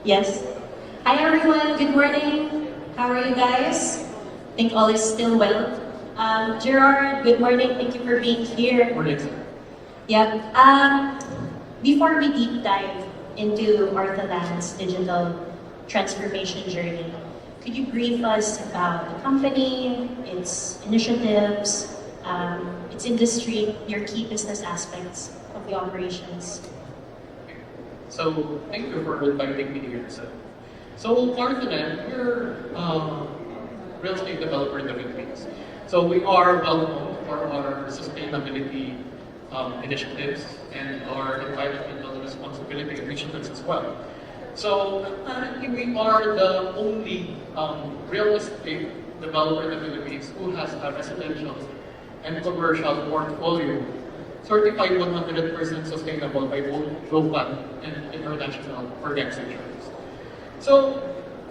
Yes. Hi everyone, good morning. How are you guys? Think all is still well. Gerard, good morning. Thank you for being here. Morning, sir. Yeah. Before we deep dive into Ortholand's digital transformation journey, could you brief us about the company, its initiatives, its industry, your key business aspects of the operations? So, thank you for inviting me here, sir. So, Parthenon, we're real estate developer in the Philippines. So, we are well known for our sustainability initiatives and our environmental responsibility initiatives as well. So, apparently, we are the only real estate developer in the Philippines who has a residential and commercial portfolio certified 100% sustainable by both local and international organizations. So,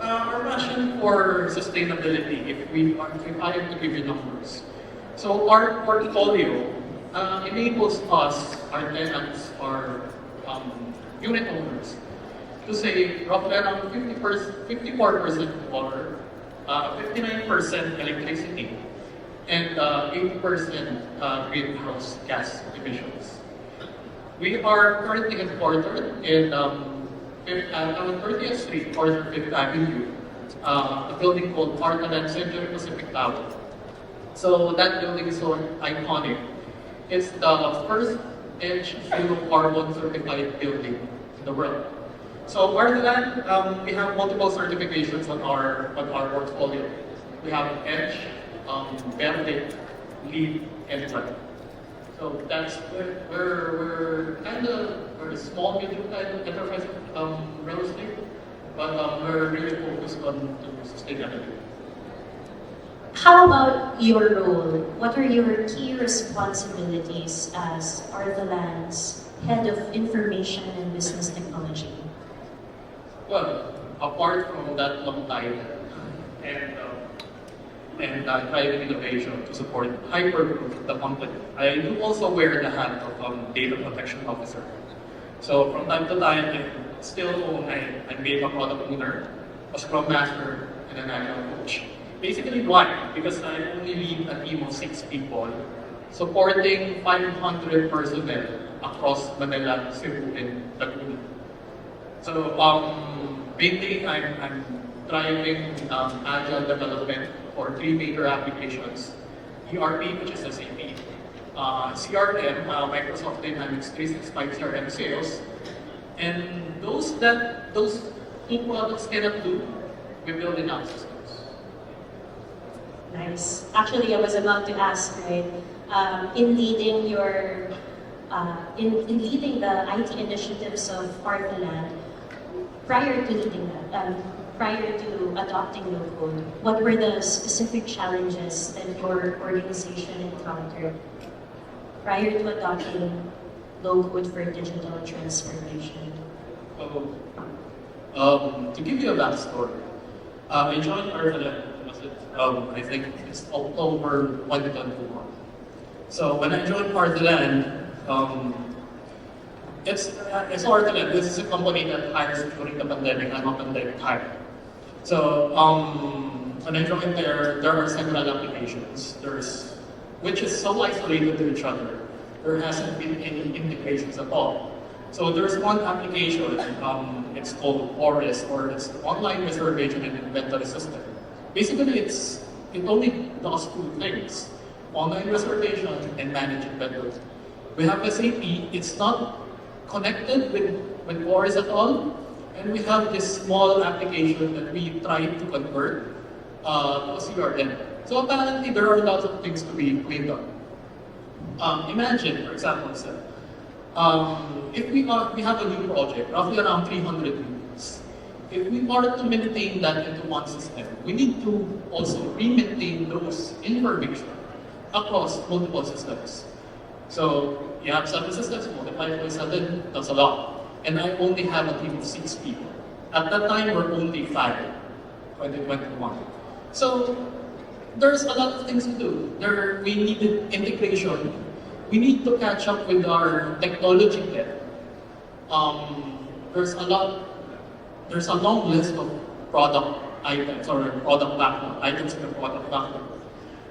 our passion for sustainability, if I have to give you numbers. So, our portfolio enables us, our tenants, our unit owners, to save roughly around 54% water, 59% electricity, and 80% greenhouse gas emissions. We are currently headquartered in 30th Street, corner 5th Avenue, a building called Parthenon Century Pacific Tower. So that building is so iconic. It's the first edge zero carbon certified building in the world. So apart from that, we have multiple certifications on our portfolio. We have Edge, Verde, LEED, and Red. So that's we're a small medium kind of enterprise real estate, but we're really focused on sustainability. How about your role? What are your key responsibilities as Ortholand's Head of Information and Business Technology? Well, apart from that long title and driving innovation to support hypergrowth of the company, I do also wear the hat of data protection officer. So from time to time, I'm being a product owner, a scrum master, and an agile coach. Basically, why? Because I only lead a team of 6 people, supporting 500 personnel across Manila, Cebu, and Laguna. So, mainly, I'm driving agile development for 3 major applications: ERP, which is SAP, CRM, Microsoft Dynamics 365 CRM Sales, and those 2 products cannot do, we build in-house systems. Nice. Actually, I was about to ask, right? In leading in leading the IT initiatives of Ortholand, prior to adopting no code, what were the specific challenges that your organization encountered prior to adopting low code for digital transformation? So, to give you a backstory, I joined Orphaland, I think it's October 2021. So when I joined Orphaland, it's Orphaland. This is a company that hires during the pandemic. I'm a pandemic hire. So when I joined there are several applications. Which is so isolated to each other. There hasn't been any integrations at all. So there's one application, it's called ORIS, or it's the Online Reservation and Inventory System. Basically, it only does 2 things: online reservation and manage inventory. We have SAP, it's not connected with ORIS at all, and we have this small application that we tried to convert to a CRM. So apparently, there are lots of things to be cleaned up. Imagine, for example, sir, if we have a new project, roughly around 300 units. If we are to maintain that into one system, we need to also re-maintain those information across multiple systems. So you have 7 systems, multiplied by 7, that's a lot. And I only have a team of 6 people. At that time, we're only 5, 2021. So there's a lot of things to do. We needed integration. We need to catch up with our technology debt. There's a lot there's a long list of product items or product backlog, items in the product backlog.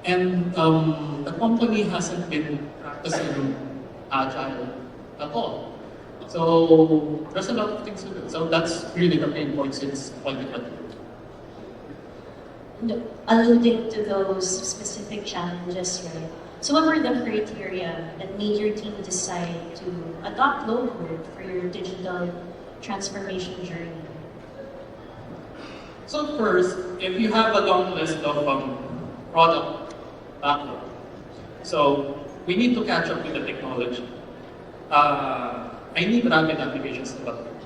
And the company hasn't been practicing agile at all. So there's a lot of things to do. So that's really the main point since 2020. Alluding to those specific challenges, right? So what were the criteria that made your team decide to adopt low-code for your digital transformation journey? So first, if you have a long list of product backlog, so we need to catch up with the technology. I need rapid applications development.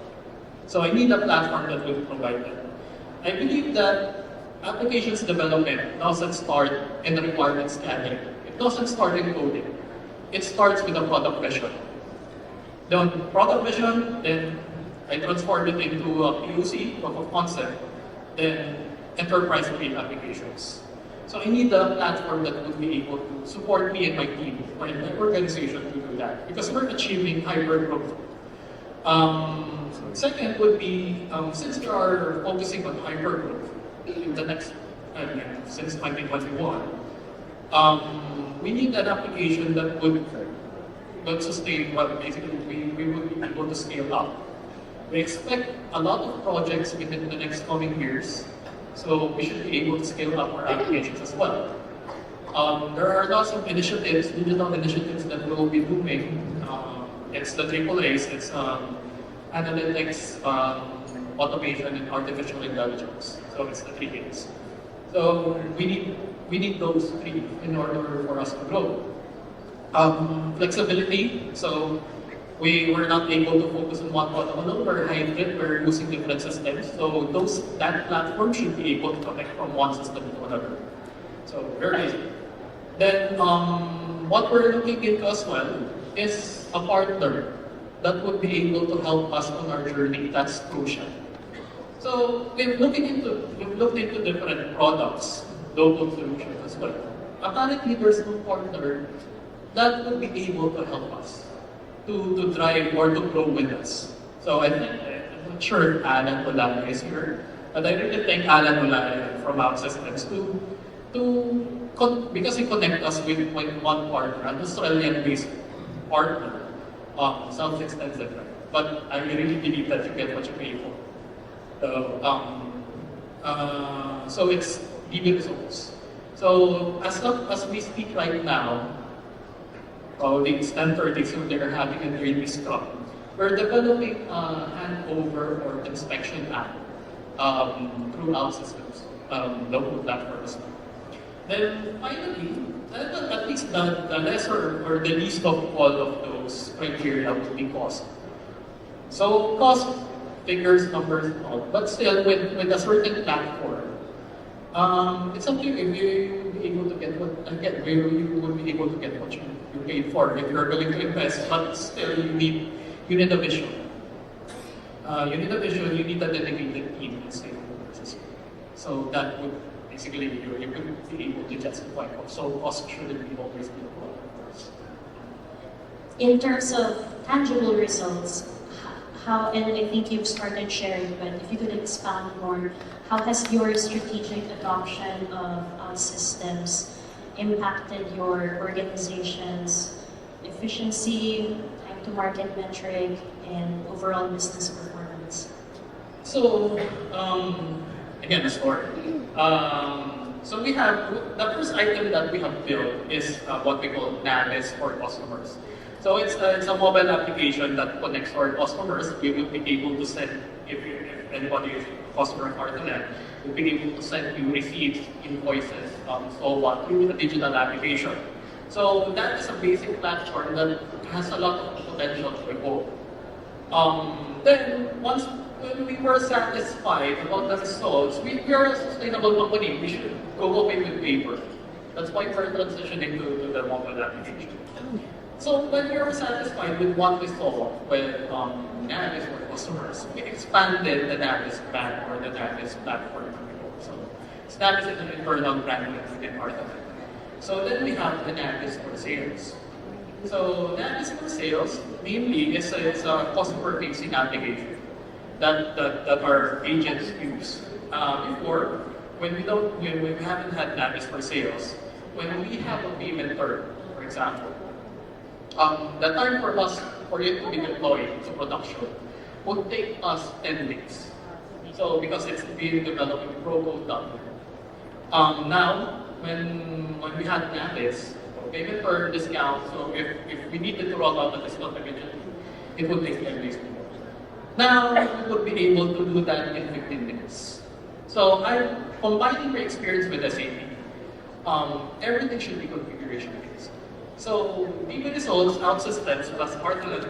So I need a platform that will provide that. I believe that applications development doesn't start in the requirements gathering. It doesn't start in coding. It starts with a product vision. The product vision, then I transform it into a POC, proof of concept, then enterprise-grade applications. So I need a platform that would be able to support me and my team or my organization to do that because we're achieving hyper growth. Second would be, since we are focusing on hyper growth in the next, since 2021, we need an application that would sustain, well, basically we would be able to scale up. We expect a lot of projects within the next coming years, so we should be able to scale up our applications as well. There are lots of initiatives, digital initiatives that will be booming. It's the AAAs, it's analytics, automation, and artificial intelligence. So it's the 3 A's. So we need those 3 in order for us to grow. Flexibility. So we were not able to focus on one product alone. We're hybrid. We're using different systems. So that platform should be able to connect from one system to another. So very easy. Then what we're looking into as well is a partner that would be able to help us on our journey. That's crucial. So we've looked into different products, local solutions as well. Apparently, there's no partner that would be able to help us to drive or to grow with us. So I think, I'm not sure if Alan Olay is here, but I really thank Alan Olay from OutSystems because he connect us with one partner, an Australian-based partner, self-extensive, right? But I really believe that you get what you pay for. So it's giving results. So as we speak right now, probably it's 10:30, so they're having a daily scrum. We're developing a handover or inspection app through OutSystems, local platform as well. Then finally, at least the lesser or the least of all of those criteria would be cost. So cost figures, numbers, and all, but still with a certain platform, it's something if you be able to get what again, you would be able to get what you paid for if you're willing to invest, but still you need a vision. You need a vision, you need a dedicated team and stakeholders. So that would basically you could be able to justify cost. So cost shouldn't be always be a problem first. In terms of tangible results, how, and I think you've started sharing, but if you could expand more, how has your strategic adoption of systems impacted your organization's efficiency, time to market metric, and overall business performance? So, again, a story. So we have, the first item that we have built is what we call Navis for customers. So it's a mobile application that connects our customers. We will be able to send, if anybody is a customer of Artonet, we'll be able to send you receipts, invoices, so on, through the digital application. So that is a basic platform that has a lot of potential to evolve. Then once when we were satisfied about the results, we are a sustainable company. We should go away with paper. That's why we're transitioning to the mobile application. So when we were satisfied with what we saw with Navis for customers, we expanded the Navis brand or the Navis platform. So Navis is an internal brand within Artonet. So then we have the Navis for sales. So Navis for sales mainly is a customer-facing application that our agents use. Before, when we haven't had NABIs for sales, when we have a payment term, for example, the time for it to be deployed to production would take us 10 days. So because it's being developed in Progo.net. Now, when we had NABIs, payment per discount, so if we needed to roll out the discount immediately, it would take 10 days more. Now, we would be able to do that in 15 minutes. So I'm combining my experience with SAP. Everything should be configuration-based. So, DB Results OutSystems, as part of the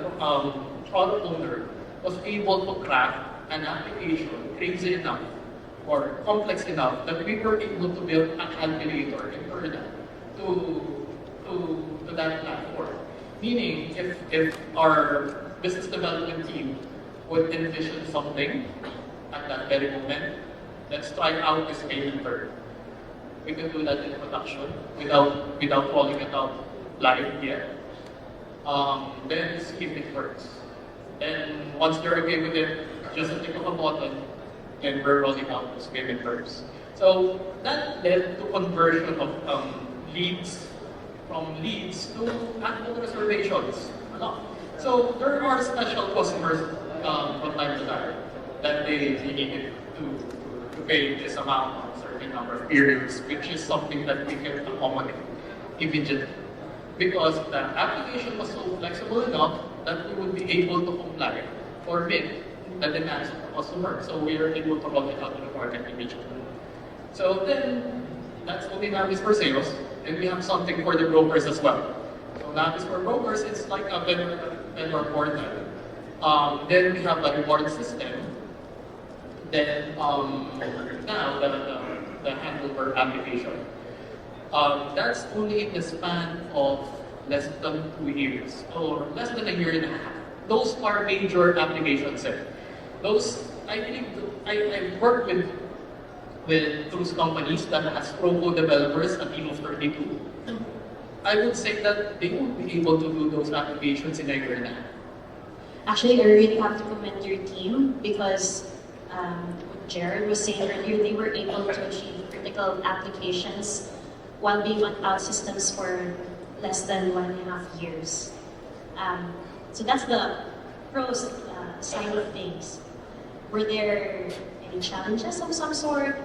product owner, was able to craft an application crazy enough or complex enough that we were able to build a calculator in Perda to that platform. Meaning, if our business development team would envision something at that very moment, let's try out this payment term. We can do that in production without rolling it out live yet. Then see if it works. And once they're okay with it, just a click of a button, and we're rolling out those payment terms. So that led to conversion of leads from leads to actual reservations. So there are special customers from time to time that they needed to pay this amount on a certain number of periods, which is something that we can accommodate immediately. Because the application was so flexible enough that we would be able to comply or meet the demands of the customer. So we are able to roll it out to the market immediately. So then, that's only NABIs for sales. And we have something for the brokers as well. So NABIs for brokers, it's like a vendor portal. Then we have the reward system. Then now the handover application. That's only in the span of less than 2 years or less than a year and a half. Those are major applications. Those, I believe, I've worked with those companies that has Progo developers, a team of 32. I would say that they won't be able to do those applications in a year and a half. Actually, I really have to commend your team because what Jared was saying earlier, they were able to achieve critical applications while being on OutSystems for less than 1.5 years. So that's the pros side of things. Were there any challenges of some sort,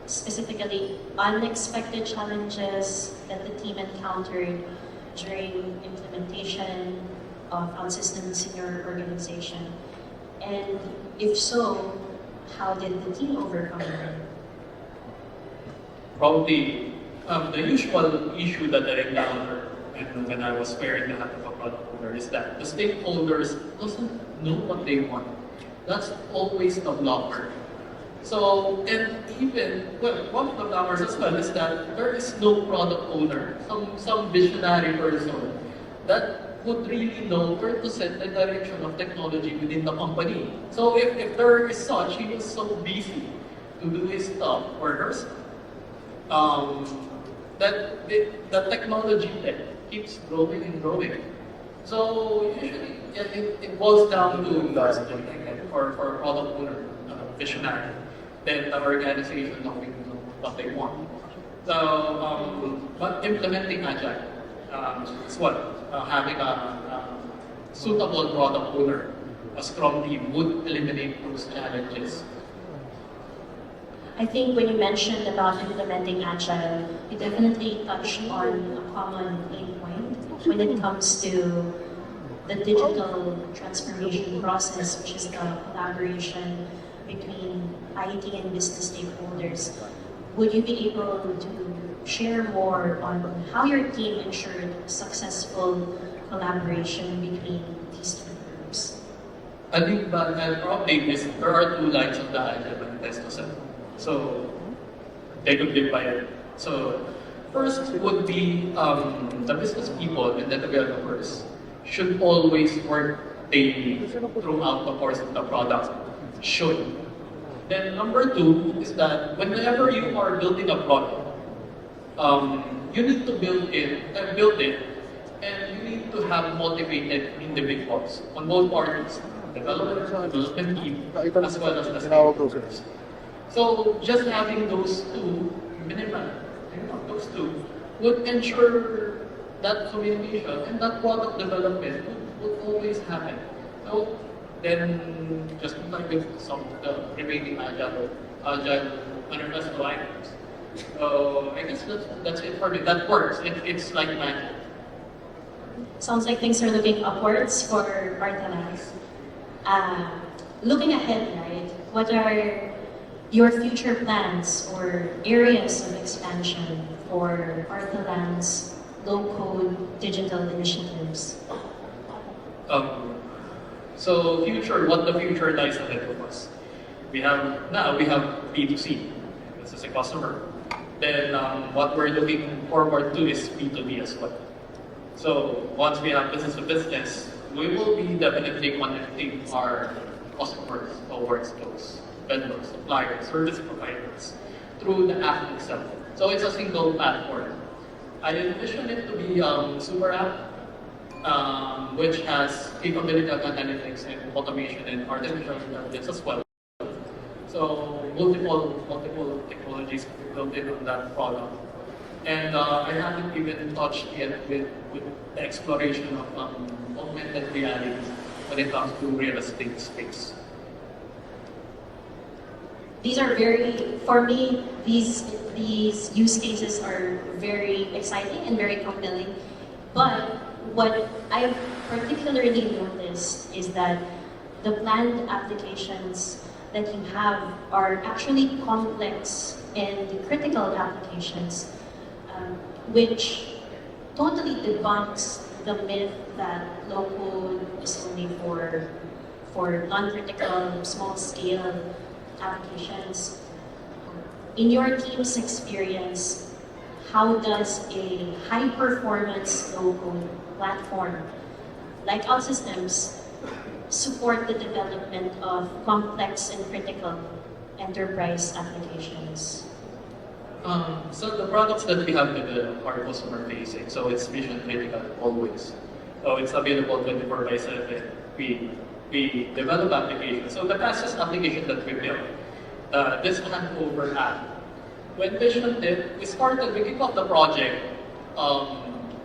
specifically unexpected challenges that the team encountered during implementation of OutSystems in your organization? And if so, how did the team overcome them? Probably the usual issue that I encountered when I was wearing the hat of a product owner is that the stakeholders doesn't know what they want. That's always the blocker. So, and even, well, one of the blockers as well is that there is no product owner, some visionary person that would really know where to set the direction of technology within the company. So if there is such, he was so busy to do his stuff or her stuff, that the technology keeps growing and growing. So usually it boils down to for product owner, visionary, then the organization knowing what they want. So, but implementing Agile is what having a suitable product owner, a Scrum team would eliminate those challenges. I think when you mentioned about implementing Agile, you definitely touched on a common pain point when it comes to the digital transformation process, which is the collaboration between IT and business stakeholders. Would you be able to share more on how your team ensured successful collaboration between these two groups? I think that there are two lines of the Agile manifesto. So they could live by it. So first would be the business people and the developers should always work daily throughout the course of the product. Should. Then number two is that whenever you are building a product, you need to build it, and you need to have motivated individuals on both parties. development team, as well as the stakeholders. So just having those two minimal, those two would ensure that communication and that product development would always happen. So then, just like with some of the remaining agile manifesto items. I guess that's it for me. That works. It's like magic. Sounds like things are looking upwards for Arthalas. Looking ahead, right? What are your future plans or areas of expansion for Arthalan's low-code digital initiatives? So what the future lies ahead of us. We have B2C. This is a customer. Then what we're looking forward to is B2B as well. So once we have business to business, we will be definitely connecting our customers towards those vendors, suppliers, service providers through the app itself. So it's a single platform. I envision it to be super app, which has capability of analytics and automation and artificial intelligence as well. So multiple technologies built in on that product. And I haven't even touched yet with the exploration of augmented reality when it comes to real estate space. These are for me, these use cases are very exciting and very compelling. But what I've particularly noticed is that the planned applications that you have are actually complex and critical applications, which totally debunks the myth that low-code is only for non-critical, small-scale applications. In your team's experience, how does a high-performance low-code platform like OutSystems support the development of complex and critical enterprise applications? So the products that we have developed are customer facing, so it's mission critical always. So it's available 24/7. We develop applications. So the fastest application that we built, this handover app. When Vision did, we kicked off the project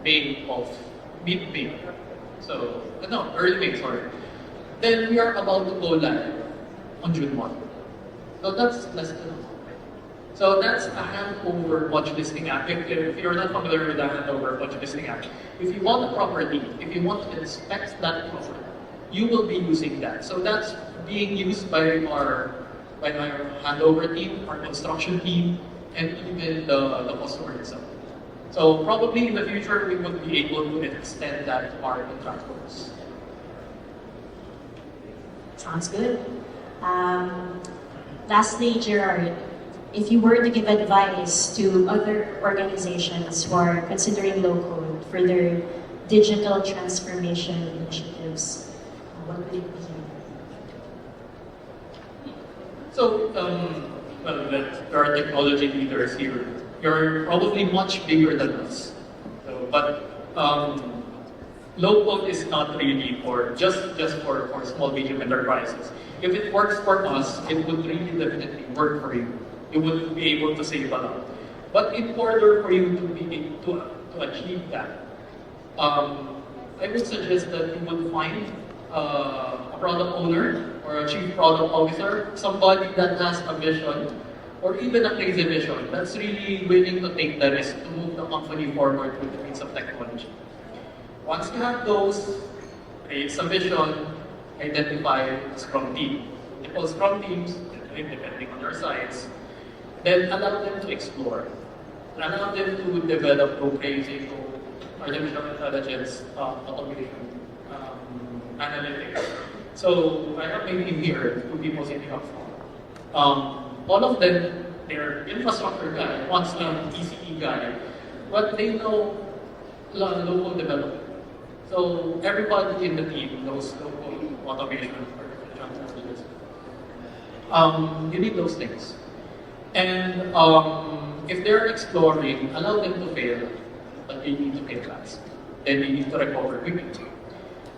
mid-May. So, no, early May, sorry. Then we are about to go live on June 1. So that's less than a month. So that's a handover watch listing app. If you're not familiar with the handover watch listing app, if you want a property, if you want to inspect that property, you will be using that. So that's being used by our handover team, our construction team, and even the customer itself. So probably in the future, we would be able to extend that to our contractors. Sounds good. Lastly, Gerard, if you were to give advice to other organizations who are considering low-code for their digital transformation initiatives, what would it be? So, there are technology leaders here. You're probably much bigger than us. So, but low-code is not really for just for small, medium enterprises. If it works for us, it would really definitely work for you. You would be able to save a lot. But in order for you to achieve that, I would suggest that you would find a product owner or a chief product officer, somebody that has a vision or even a crazy vision that's really willing to take the risk to move the company forward with the means of technology. Once you have those, create some vision, identify a Scrum team. Multiple Scrum teams, depending on their size, then allow them to explore. Allow them to develop crazy artificial intelligence, automation, analytics. So I have my team here, 2 people sitting up front. All of them, they're infrastructure guy, wants a TCE guy, but they know local development. So everybody in the team knows local automation, artificial intelligence. You need those things. And if they're exploring, allow them to fail, but they need to fail fast. Then they need to recover quickly.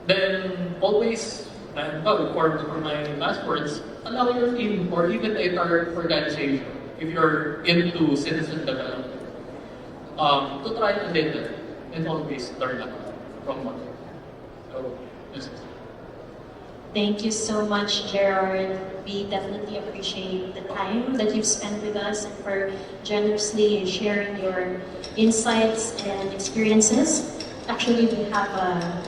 Then always And for my last words, allow your team or even the entire organization, if you're into citizen development, to try to listen and always learn from one another. So, this is Thank you so much, Gerard. We definitely appreciate the time that you've spent with us and for generously sharing your insights and experiences. Actually, we have a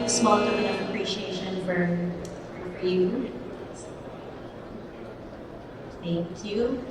small token of appreciation for you. Thank you.